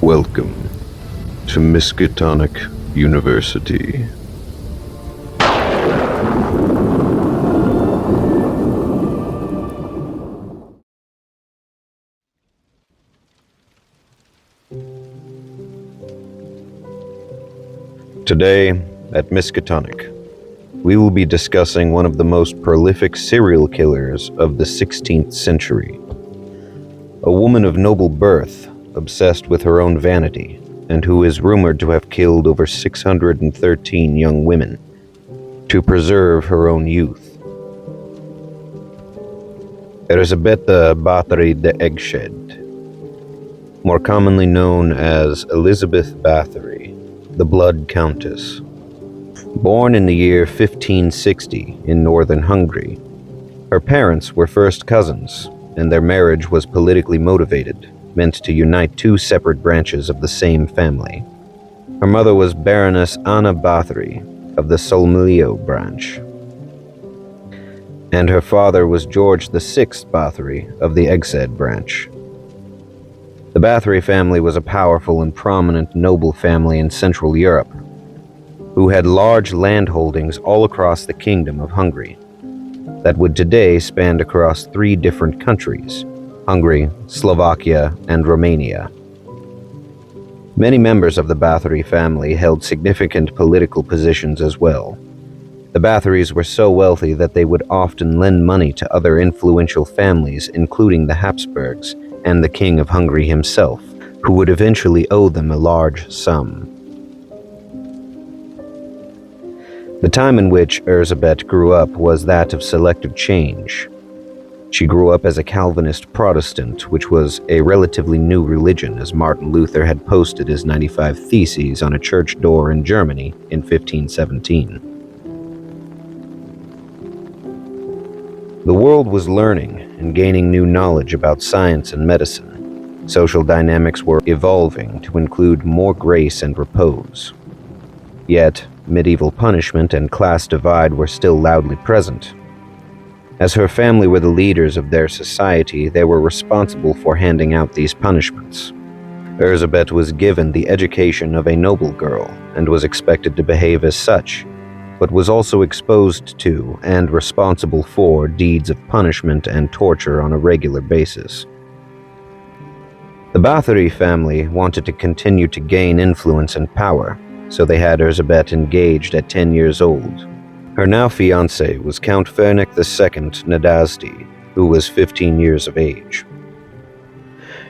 Welcome to Miskatonic University. Today, at Miskatonic, we will be discussing one of the most prolific serial killers of the 16th century. A woman of noble birth, obsessed with her own vanity, and who is rumored to have killed over 613 young women to preserve her own youth. Elisabetta Bathory de Eggshed, more commonly known as Elizabeth Bathory, the Blood Countess. Born in the year 1560 in northern Hungary, her parents were first cousins, and their marriage was politically motivated, meant to unite two separate branches of the same family. Her mother was Baroness Anna Bathory of the Solmilio branch, and her father was George VI Bathory of the Eggshed branch. The Bathory family was a powerful and prominent noble family in Central Europe, who had large landholdings all across the Kingdom of Hungary that would today span across 3 different countries: Hungary, Slovakia, and Romania. Many members of the Bathory family held significant political positions as well. The Bathorys were so wealthy that they would often lend money to other influential families, including the Habsburgs and the King of Hungary himself, who would eventually owe them a large sum. The time in which Elisabeth grew up was that of selective change. She grew up as a Calvinist Protestant, which was a relatively new religion, as Martin Luther had posted his 95 Theses on a church door in Germany in 1517. The world was learning and gaining new knowledge about science and medicine. Social dynamics were evolving to include more grace and repose. Yet, medieval punishment and class divide were still loudly present. As her family were the leaders of their society, they were responsible for handing out these punishments. Elisabeth was given the education of a noble girl and was expected to behave as such, but was also exposed to and responsible for deeds of punishment and torture on a regular basis. The Bathory family wanted to continue to gain influence and power, so they had Elisabeth engaged at 10 years old. Her now fiancé was Count Ferdinand II Nadasdy, who was 15 years of age.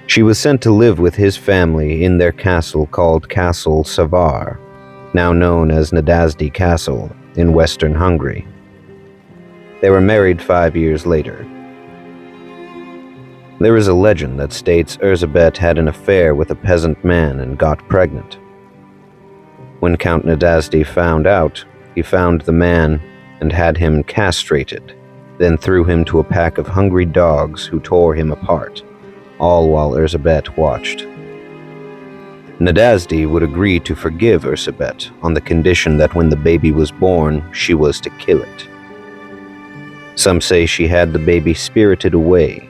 She was sent to live with his family in their castle called Castle Savar, now known as Nadasdy Castle, in western Hungary. They were married 5 years later. There is a legend that states Elisabeth had an affair with a peasant man and got pregnant. When Count Nadasdy found out, he found the man and had him castrated, then threw him to a pack of hungry dogs who tore him apart, all while Elisabeth watched. Nadasdy would agree to forgive Elisabeth on the condition that when the baby was born, she was to kill it. Some say she had the baby spirited away.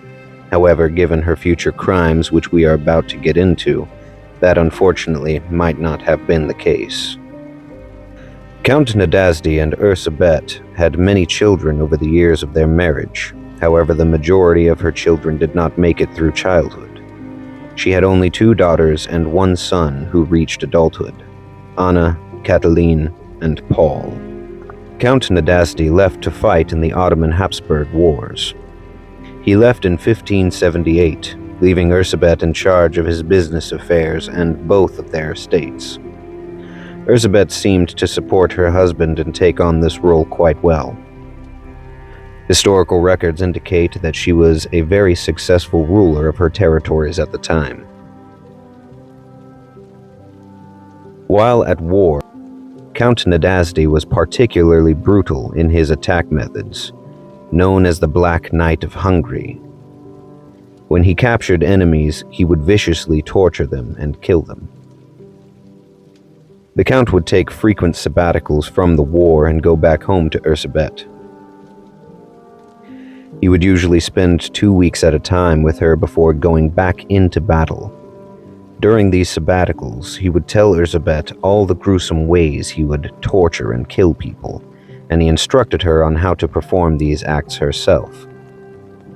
However, given her future crimes, which we are about to get into, that unfortunately might not have been the case. Count Nadasdy and Elisabeth had many children over the years of their marriage. However, the majority of her children did not make it through childhood. She had only 2 daughters and 1 son who reached adulthood: Anna, Cataline, and Paul. Count Nadasdy left to fight in the Ottoman Habsburg Wars. He left in 1578, leaving Elisabeth in charge of his business affairs and both of their estates. Elisabeth seemed to support her husband and take on this role quite well. Historical records indicate that she was a very successful ruler of her territories at the time. While at war, Count Nadasdy was particularly brutal in his attack methods, known as the Black Knight of Hungary. When he captured enemies, he would viciously torture them and kill them. The Count would take frequent sabbaticals from the war and go back home to Elisabeth. He would usually spend 2 weeks at a time with her before going back into battle. During these sabbaticals, he would tell Erzsébet all the gruesome ways he would torture and kill people, and he instructed her on how to perform these acts herself.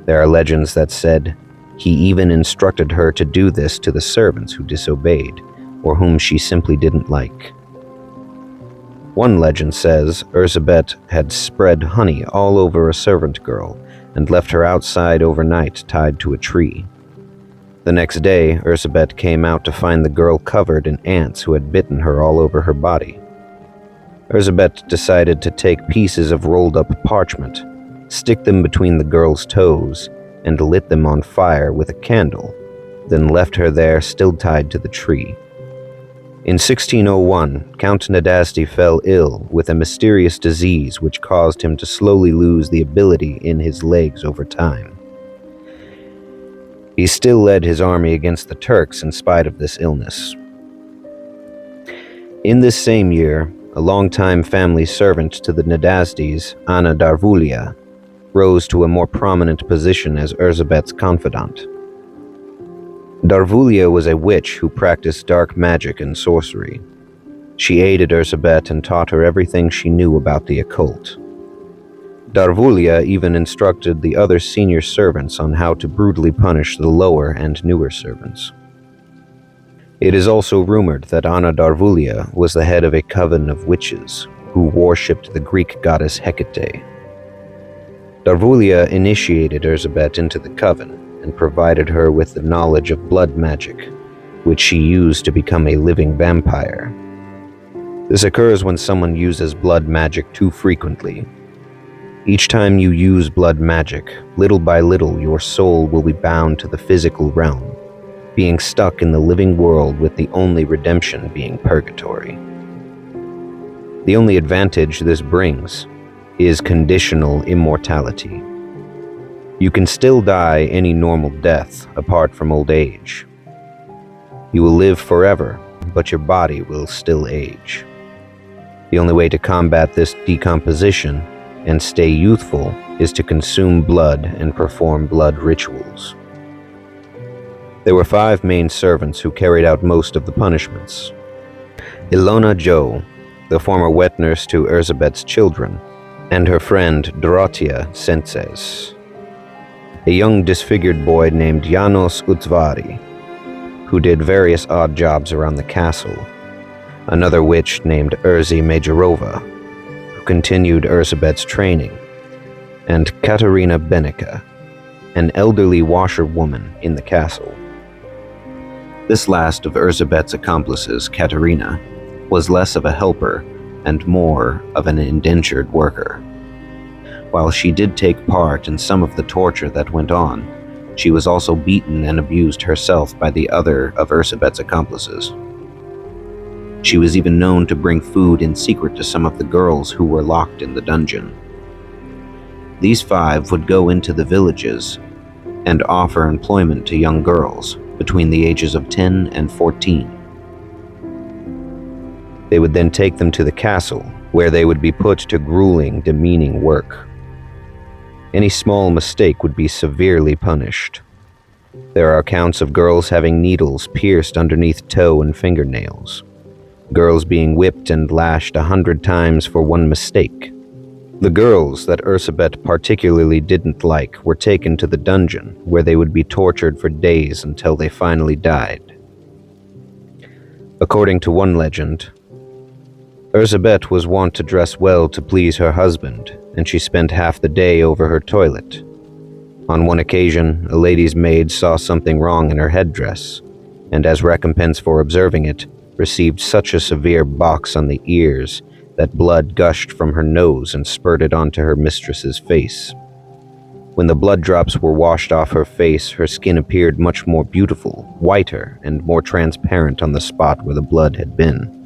There are legends that said he even instructed her to do this to the servants who disobeyed, or whom she simply didn't like. One legend says Erzsébet had spread honey all over a servant girl and left her outside overnight tied to a tree. The next day, Erzsébet came out to find the girl covered in ants who had bitten her all over her body. Erzsébet decided to take pieces of rolled-up parchment, stick them between the girl's toes, and lit them on fire with a candle, then left her there still tied to the tree. In 1601, Count Nadasdy fell ill with a mysterious disease which caused him to slowly lose the ability in his legs over time. He still led his army against the Turks in spite of this illness. In this same year, a longtime family servant to the Nadasdys, Anna Darvulia, rose to a more prominent position as Erzsébet's confidant. Darvulia was a witch who practiced dark magic and sorcery. She aided Erzsébet and taught her everything she knew about the occult. Darvulia even instructed the other senior servants on how to brutally punish the lower and newer servants. It is also rumored that Anna Darvulia was the head of a coven of witches who worshipped the Greek goddess Hecate. Darvulia initiated Erzsébet into the coven and provided her with the knowledge of blood magic, which she used to become a living vampire. This occurs when someone uses blood magic too frequently. Each time you use blood magic, little by little your soul will be bound to the physical realm, being stuck in the living world with the only redemption being purgatory. The only advantage this brings is conditional immortality. You can still die any normal death apart from old age. You will live forever, but your body will still age. The only way to combat this decomposition and stay youthful is to consume blood and perform blood rituals. There were 5 main servants who carried out most of the punishments. Ilona Jo, the former wet nurse to Erzsébet's children, and her friend Dorothea Sences. A young disfigured boy named Janos Utzvari, who did various odd jobs around the castle. Another witch named Erzy Majorova, who continued Erzsébet's training, and Katarina Benica, an elderly washerwoman in the castle. This last of Erzsébet's accomplices, Katarina, was less of a helper and more of an indentured worker. While she did take part in some of the torture that went on, she was also beaten and abused herself by the other of Erzsébet's accomplices. She was even known to bring food in secret to some of the girls who were locked in the dungeon. These 5 would go into the villages and offer employment to young girls between the ages of 10 and 14. They would then take them to the castle, where they would be put to grueling, demeaning work. Any small mistake would be severely punished. There are accounts of girls having needles pierced underneath toe and fingernails, girls being whipped and lashed 100 times for one mistake. The girls that Erzsébet particularly didn't like were taken to the dungeon, where they would be tortured for days until they finally died. According to one legend, Erzsébet was wont to dress well to please her husband, and she spent half the day over her toilet. On one occasion, a lady's maid saw something wrong in her headdress, and as recompense for observing it, received such a severe box on the ears that blood gushed from her nose and spurted onto her mistress's face. When the blood drops were washed off her face, her skin appeared much more beautiful, whiter, and more transparent on the spot where the blood had been.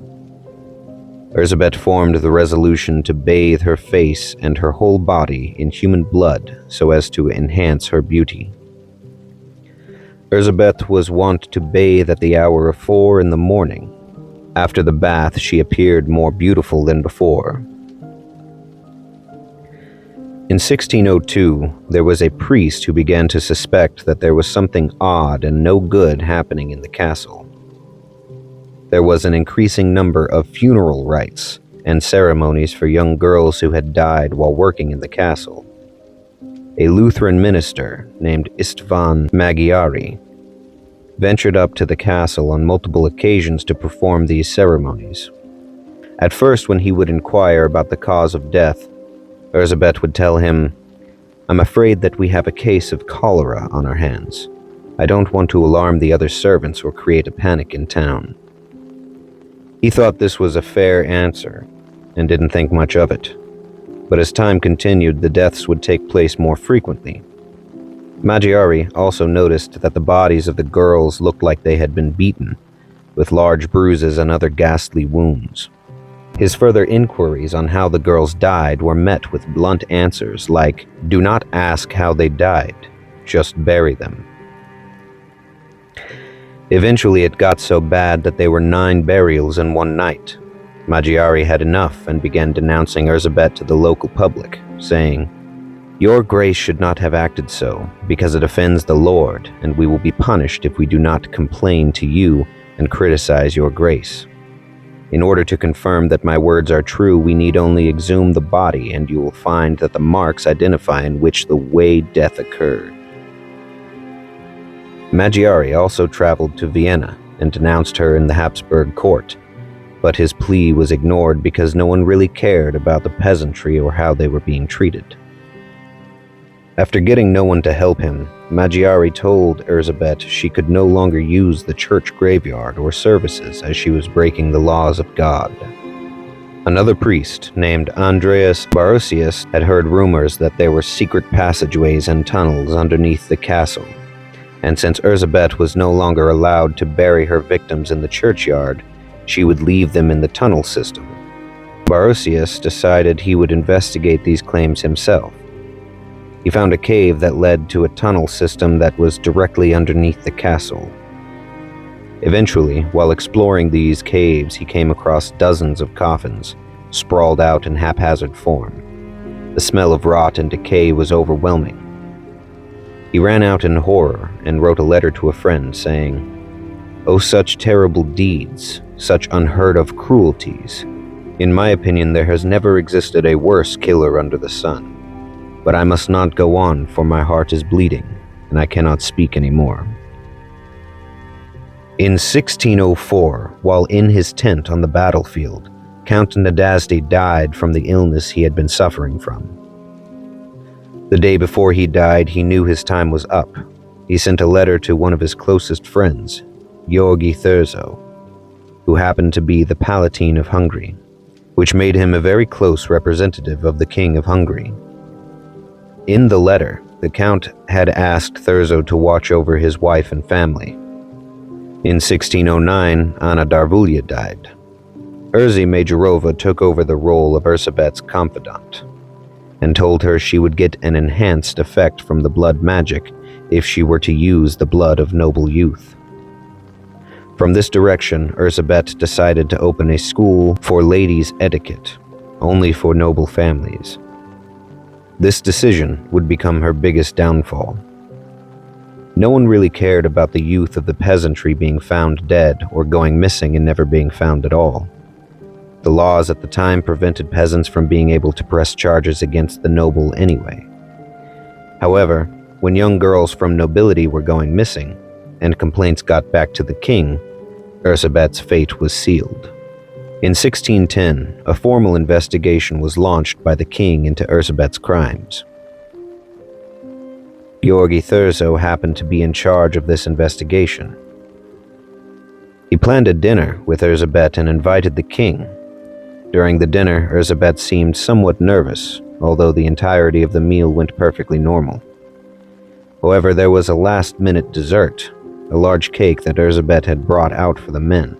Erzsébet formed the resolution to bathe her face and her whole body in human blood so as to enhance her beauty. Erzsébet was wont to bathe at the hour of 4 in the morning. After the bath, she appeared more beautiful than before. In 1602, there was a priest who began to suspect that there was something odd and no good happening in the castle. there was an increasing number of funeral rites and ceremonies for young girls who had died while working in the castle. A Lutheran minister named Istvan Magyari ventured up to the castle on multiple occasions to perform these ceremonies. At first, when he would inquire about the cause of death, Erzsébet would tell him, "I'm afraid that we have a case of cholera on our hands. I don't want to alarm the other servants or create a panic in town." He thought this was a fair answer and didn't think much of it. But as time continued, the deaths would take place more frequently. Magyari also noticed that the bodies of the girls looked like they had been beaten, with large bruises and other ghastly wounds. His further inquiries on how the girls died were met with blunt answers like, "Do not ask how they died, just bury them." Eventually it got so bad that there were 9 burials in one night. Magyari had enough and began denouncing Erzsébet to the local public, saying, "Your grace should not have acted so, because it offends the Lord, and we will be punished if we do not complain to you and criticize your grace. In order to confirm that my words are true, we need only exhume the body, and you will find that the marks identify in which the way death occurred." Magyari also traveled to Vienna and denounced her in the Habsburg court, but his plea was ignored because no one really cared about the peasantry or how they were being treated. After getting no one to help him, Magyari told Erzsébet she could no longer use the church graveyard or services as she was breaking the laws of God. Another priest named Andreas Barocius had heard rumors that there were secret passageways and tunnels underneath the castle, and since Erzsébet was no longer allowed to bury her victims in the churchyard, she would leave them in the tunnel system. Barocius decided he would investigate these claims himself. He found a cave that led to a tunnel system that was directly underneath the castle. Eventually, while exploring these caves, he came across dozens of coffins, sprawled out in haphazard form. The smell of rot and decay was overwhelming. He ran out in horror and wrote a letter to a friend saying, "Oh, such terrible deeds, such unheard-of cruelties. In my opinion, there has never existed a worse killer under the sun. But I must not go on, for my heart is bleeding, and I cannot speak anymore." In 1604, while in his tent on the battlefield, Count Nadasdy died from the illness he had been suffering from. The day before he died, he knew his time was up. He sent a letter to one of his closest friends, György Thurzó, who happened to be the Palatine of Hungary, which made him a very close representative of the King of Hungary. In the letter, the Count had asked Thurzó to watch over his wife and family. In 1609, Anna Darvulia died. Erzsébet Majorova took over the role of Erzsébet's confidant, and told her she would get an enhanced effect from the blood magic if she were to use the blood of noble youth. From this direction, Erzsébet decided to open a school for ladies' etiquette, only for noble families. This decision would become her biggest downfall. No one really cared about the youth of the peasantry being found dead or going missing and never being found at all. The laws at the time prevented peasants from being able to press charges against the noble anyway. However, when young girls from nobility were going missing, and complaints got back to the king, Erzsébet's fate was sealed. In 1610, a formal investigation was launched by the king into Erzsébet's crimes. György Thurzó happened to be in charge of this investigation. He planned a dinner with Erzsébet and invited the king. During the dinner, Erzsébet seemed somewhat nervous, although the entirety of the meal went perfectly normal. However, there was a last-minute dessert, a large cake that Erzsébet had brought out for the men.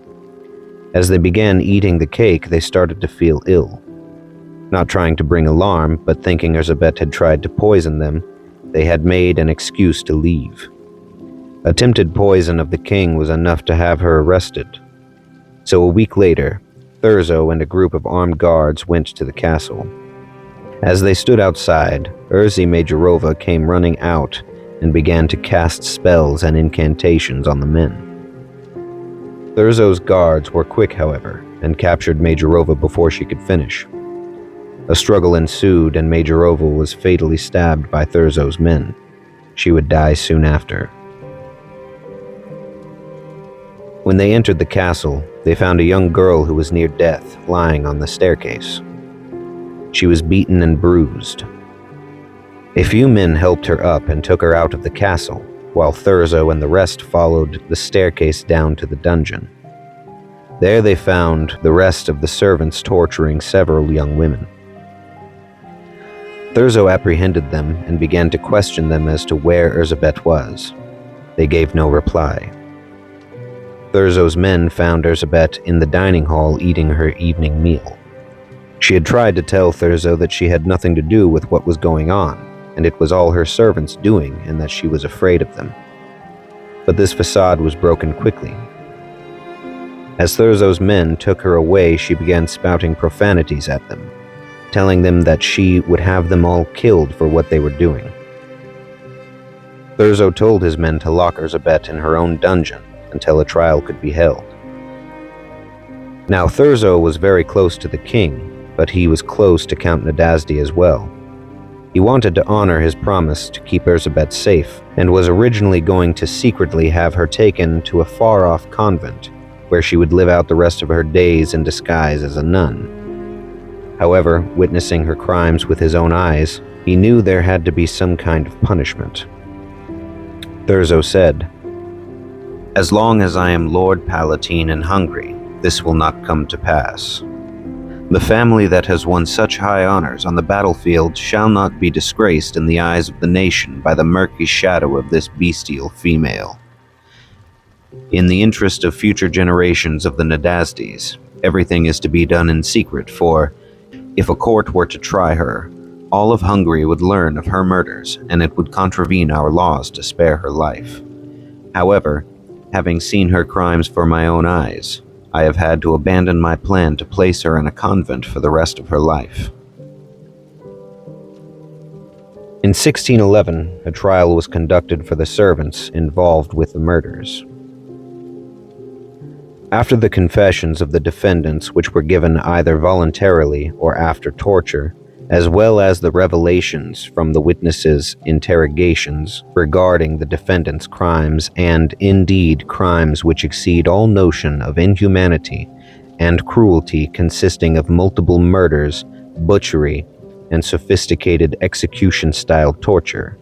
As they began eating the cake, they started to feel ill. Not trying to bring alarm, but thinking Erzsébet had tried to poison them, they had made an excuse to leave. Attempted poison of the king was enough to have her arrested. So a week later, Thurzó and a group of armed guards went to the castle. As they stood outside, Erzsébet Majorova came running out and began to cast spells and incantations on the men. Thurzo's guards were quick, however, and captured Majorova before she could finish. A struggle ensued, and Majorova was fatally stabbed by Thurzo's men. She would die soon after. When they entered the castle, they found a young girl who was near death, lying on the staircase. She was beaten and bruised. A few men helped her up and took her out of the castle, while Thurzo and the rest followed the staircase down to the dungeon. There they found the rest of the servants torturing several young women. Thurzo apprehended them and began to question them as to where Erzsébet was. They gave no reply. Thurzo's men found Erzsébet in the dining hall eating her evening meal. She had tried to tell Thurzo that she had nothing to do with what was going on, and it was all her servants doing, and that she was afraid of them. But this facade was broken quickly. As Thurzo's men took her away, she began spouting profanities at them, telling them that she would have them all killed for what they were doing. Thurzo told his men to lock Erzsébet in her own dungeon until a trial could be held. Now Thurzo was very close to the king, but he was close to Count Nadasdy as well. He wanted to honor his promise to keep Erzsébet safe, and was originally going to secretly have her taken to a far-off convent, where she would live out the rest of her days in disguise as a nun. However, witnessing her crimes with his own eyes, he knew there had to be some kind of punishment. Thurzo said, "As long as I am Lord Palatine in Hungary, this will not come to pass. The family that has won such high honors on the battlefield shall not be disgraced in the eyes of the nation by the murky shadow of this bestial female. In the interest of future generations of the Nadasdys, everything is to be done in secret, for if a court were to try her, all of Hungary would learn of her murders, and it would contravene our laws to spare her life. However, having seen her crimes for my own eyes, I have had to abandon my plan to place her in a convent for the rest of her life." In 1611, a trial was conducted for the servants involved with the murders. After the confessions of the defendants, which were given either voluntarily or after torture, as well as the revelations from the witnesses' interrogations regarding the defendants' crimes, and indeed crimes which exceed all notion of inhumanity and cruelty, consisting of multiple murders, butchery, and sophisticated execution-style torture.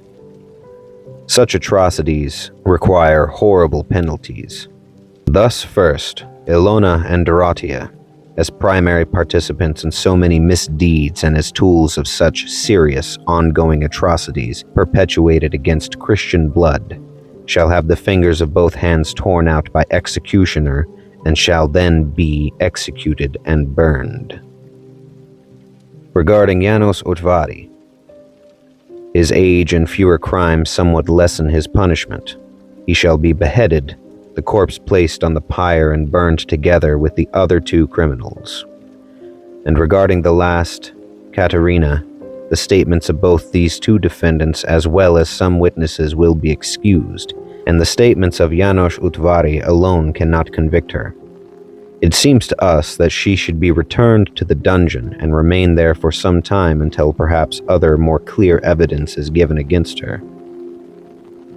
Such atrocities require horrible penalties. Thus first, Ilona and Dorothea, as primary participants in so many misdeeds and as tools of such serious, ongoing atrocities perpetuated against Christian blood, shall have the fingers of both hands torn out by executioner, and shall then be executed and burned. Regarding János Ottváry, his age and fewer crimes somewhat lessen his punishment. He shall be beheaded, the corpse placed on the pyre and burned together with the other two criminals. And regarding the last, Katerina, the statements of both these two defendants as well as some witnesses will be excused, and the statements of János Ottváry alone cannot convict her. It seems to us that she should be returned to the dungeon and remain there for some time until perhaps other more clear evidence is given against her.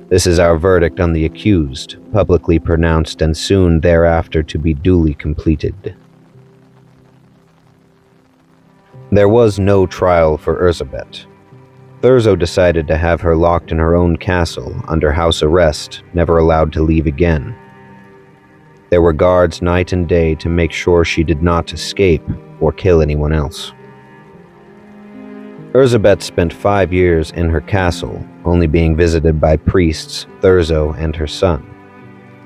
This is our verdict on the accused, publicly pronounced and soon thereafter to be duly completed. There was no trial for Erzsébet. Thurzo decided to have her locked in her own castle under house arrest, never allowed to leave again. There were guards night and day to make sure she did not escape or kill anyone else. Erzsébet spent 5 years in her castle, only being visited by priests, Thurzo and her son.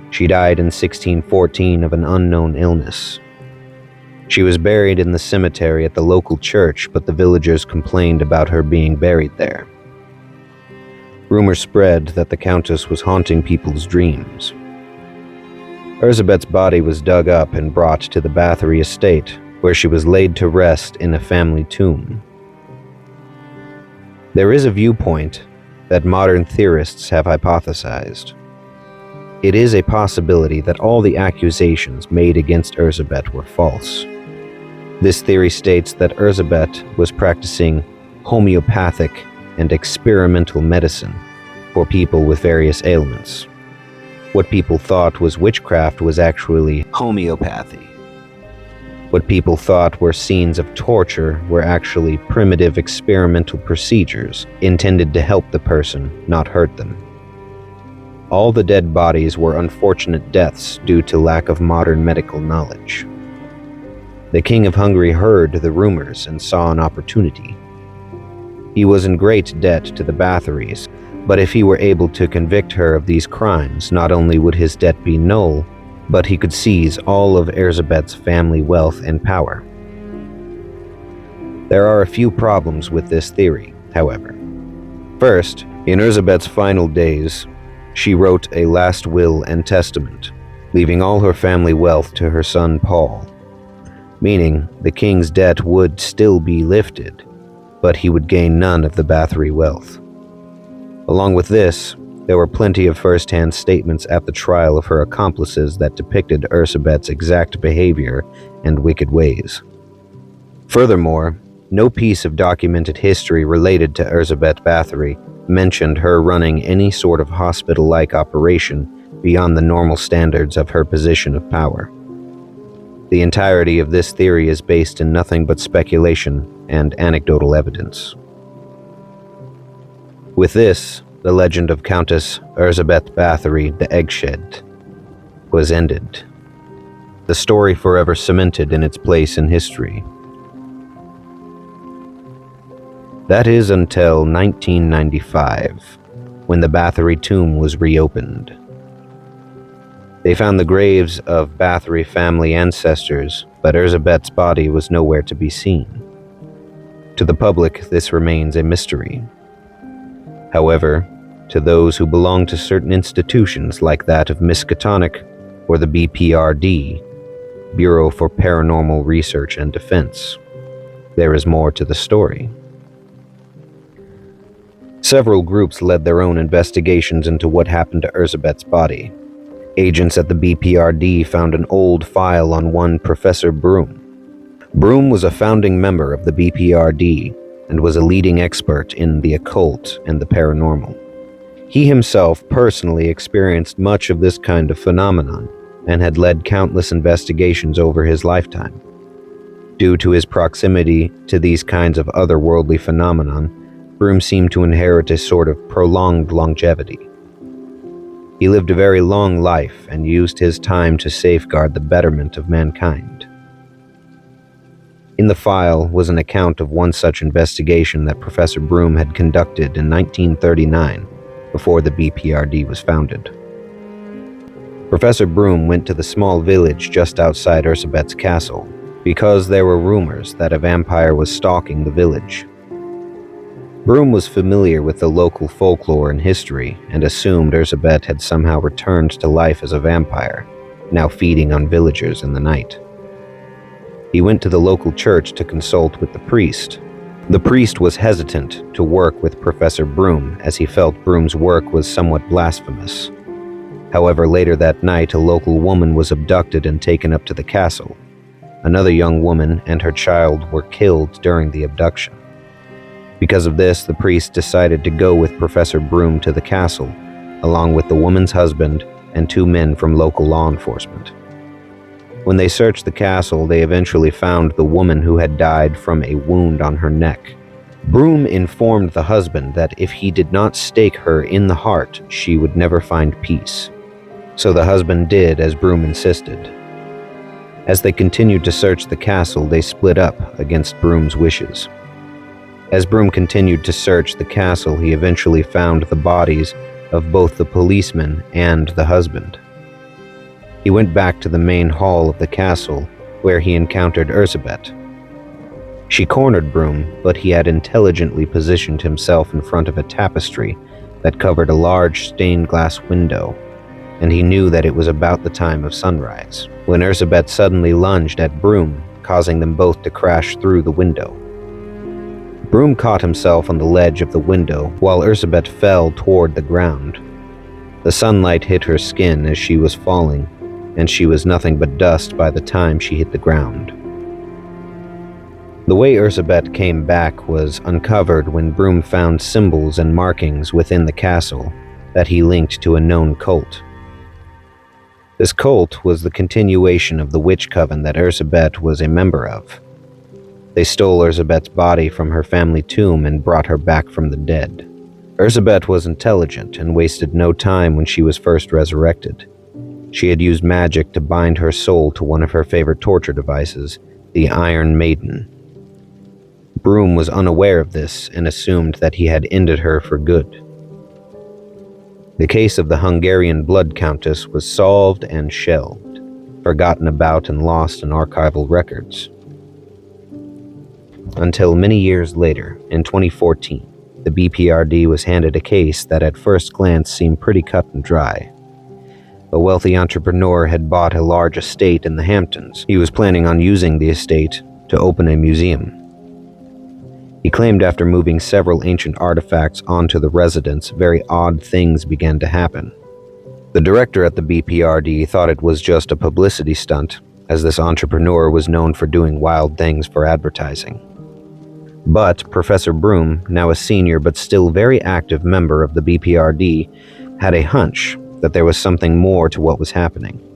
She died in 1614 of an unknown illness. She was buried in the cemetery at the local church, but the villagers complained about her being buried there. Rumors spread that the countess was haunting people's dreams. Erzsébet's body was dug up and brought to the Bathory estate, where she was laid to rest in a family tomb. There is a viewpoint that modern theorists have hypothesized. It is a possibility that all the accusations made against Erzsébet were false. This theory states that Erzsébet was practicing homeopathic and experimental medicine for people with various ailments. What people thought was witchcraft was actually homeopathy. What people thought were scenes of torture were actually primitive experimental procedures intended to help the person, not hurt them. All the dead bodies were unfortunate deaths due to lack of modern medical knowledge. The King of Hungary heard the rumors and saw an opportunity. He was in great debt to the Bathorys, but if he were able to convict her of these crimes, not only would his debt be null, but he could seize all of Erzsébet's family wealth and power. There are a few problems with this theory, however. First, in Erzsébet's final days, she wrote a last will and testament, leaving all her family wealth to her son Paul, meaning the king's debt would still be lifted, but he would gain none of the Bathory wealth. Along with this, there were plenty of first-hand statements at the trial of her accomplices that depicted Erzsébet's exact behavior and wicked ways. Furthermore, no piece of documented history related to Erzsébet Bathory mentioned her running any sort of hospital-like operation beyond the normal standards of her position of power. The entirety of this theory is based in nothing but speculation and anecdotal evidence. With this, the legend of Countess Erzsébet Bathory the Eggshed was ended. The story forever cemented in its place in history. That is until 1995, when the Bathory tomb was reopened. They found the graves of Bathory family ancestors, but Erzsébet's body was nowhere to be seen. To the public, this remains a mystery. However, to those who belong to certain institutions like that of Miskatonic or the BPRD, Bureau for Paranormal Research and Defense, there is more to the story. Several groups led their own investigations into what happened to Erzsébet's body. Agents at the BPRD found an old file on one Professor Broom. Broom was a founding member of the BPRD and was a leading expert in the occult and the paranormal. He himself personally experienced much of this kind of phenomenon and had led countless investigations over his lifetime. Due to his proximity to these kinds of otherworldly phenomenon, Broom seemed to inherit a sort of prolonged longevity. He lived a very long life and used his time to safeguard the betterment of mankind. In the file was an account of one such investigation that Professor Broom had conducted in 1939, before the BPRD was founded. Professor Broom went to the small village just outside Erzsébet's castle, because there were rumors that a vampire was stalking the village. Broom was familiar with the local folklore and history and assumed Erzsébet had somehow returned to life as a vampire, now feeding on villagers in the night. He went to the local church to consult with the priest. The priest was hesitant to work with Professor Broom as he felt Broom's work was somewhat blasphemous. However, later that night, a local woman was abducted and taken up to the castle. Another young woman and her child were killed during the abduction. Because of this, the priest decided to go with Professor Broom to the castle, along with the woman's husband and 2 men from local law enforcement. When they searched the castle, they eventually found the woman who had died from a wound on her neck. Broom informed the husband that if he did not stake her in the heart, she would never find peace. So the husband did as Broom insisted. As they continued to search the castle, they split up against Broom's wishes. As Broom continued to search the castle, he eventually found the bodies of both the policeman and the husband. He went back to the main hall of the castle, where he encountered Erzsébet. She cornered Broom, but he had intelligently positioned himself in front of a tapestry that covered a large stained glass window, and he knew that it was about the time of sunrise, when Erzsébet suddenly lunged at Broom, causing them both to crash through the window. Broom caught himself on the ledge of the window while Erzsébet fell toward the ground. The sunlight hit her skin as she was falling, and she was nothing but dust by the time she hit the ground. The way Erzsébet came back was uncovered when Broom found symbols and markings within the castle that he linked to a known cult. This cult was the continuation of the witch coven that Erzsébet was a member of. They stole Erzsébet's body from her family tomb and brought her back from the dead. Erzsébet was intelligent and wasted no time when she was first resurrected. She had used magic to bind her soul to one of her favorite torture devices, the Iron Maiden. Broom was unaware of this and assumed that he had ended her for good. The case of the Hungarian blood countess was solved and shelved, forgotten about and lost in archival records. Until many years later, in 2014, the BPRD was handed a case that at first glance seemed pretty cut and dry. A wealthy entrepreneur had bought a large estate in the Hamptons. He was planning on using the estate to open a museum. He claimed after moving several ancient artifacts onto the residence, very odd things began to happen. The director at the BPRD thought it was just a publicity stunt, as this entrepreneur was known for doing wild things for advertising. But Professor Broom, now a senior but still very active member of the BPRD, had a hunch that there was something more to what was happening.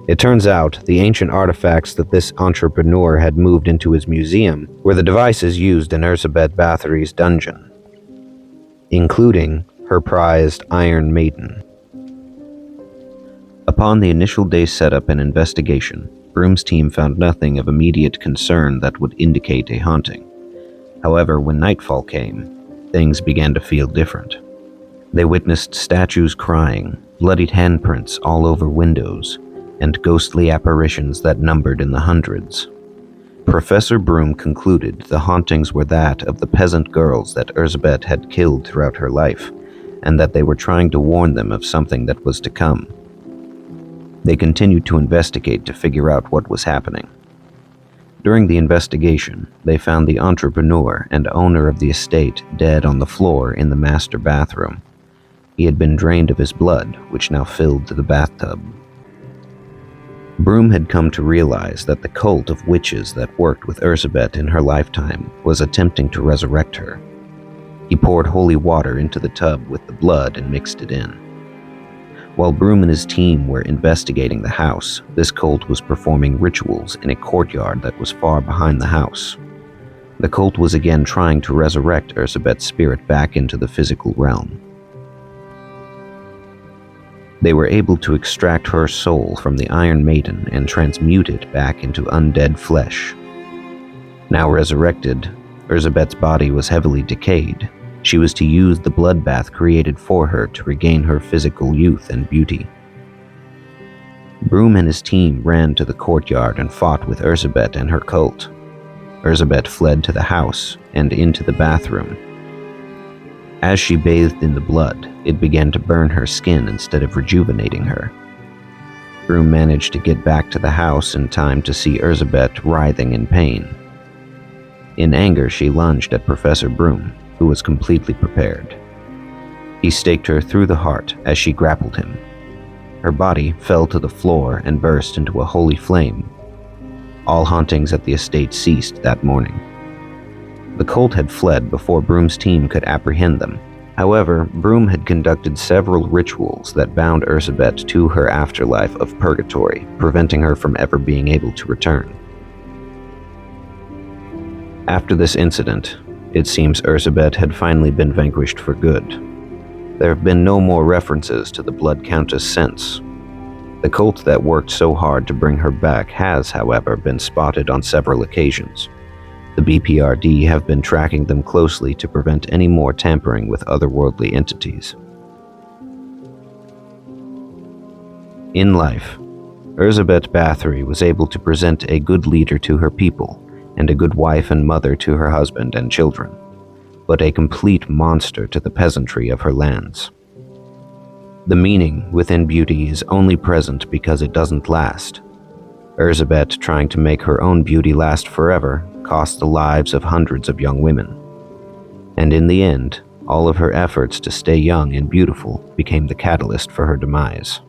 It turns out the ancient artifacts that this entrepreneur had moved into his museum were the devices used in Erzsébet Bathory's dungeon, including her prized Iron Maiden. Upon the initial day's setup and investigation, Broom's team found nothing of immediate concern that would indicate a haunting. However, when nightfall came, things began to feel different. They witnessed statues crying, bloodied handprints all over windows, and ghostly apparitions that numbered in the hundreds. Professor Broom concluded the hauntings were that of the peasant girls that Erzsébet had killed throughout her life, and that they were trying to warn them of something that was to come. They continued to investigate to figure out what was happening. During the investigation, they found the entrepreneur and owner of the estate dead on the floor in the master bathroom. He had been drained of his blood, which now filled the bathtub. Broom had come to realize that the cult of witches that worked with Erzsébet in her lifetime was attempting to resurrect her. He poured holy water into the tub with the blood and mixed it in. While Broom and his team were investigating the house, this cult was performing rituals in a courtyard that was far behind the house. The cult was again trying to resurrect Erzsébet's spirit back into the physical realm. They were able to extract her soul from the Iron Maiden and transmute it back into undead flesh. Now resurrected, Erzsébet's body was heavily decayed. She was to use the bloodbath created for her to regain her physical youth and beauty. Broom and his team ran to the courtyard and fought with Erzsébet and her cult. Erzsébet fled to the house and into the bathroom. As she bathed in the blood, it began to burn her skin instead of rejuvenating her. Broom managed to get back to the house in time to see Erzsébet writhing in pain. In anger, she lunged at Professor Broom, who was completely prepared. He staked her through the heart as she grappled him. Her body fell to the floor and burst into a holy flame. All hauntings at the estate ceased that morning. The cult had fled before Broom's team could apprehend them. However, Broom had conducted several rituals that bound Erzsébet to her afterlife of purgatory, preventing her from ever being able to return. After this incident, it seems Erzsébet had finally been vanquished for good. There have been no more references to the Blood Countess since. The cult that worked so hard to bring her back has, however, been spotted on several occasions. The BPRD have been tracking them closely to prevent any more tampering with otherworldly entities. In life, Erzsébet Bathory was able to present a good leader to her people and a good wife and mother to her husband and children, but a complete monster to the peasantry of her lands. The meaning within beauty is only present because it doesn't last. Erzsébet, trying to make her own beauty last forever, cost the lives of hundreds of young women. And in the end, All of her efforts to stay young and beautiful became the catalyst for her demise.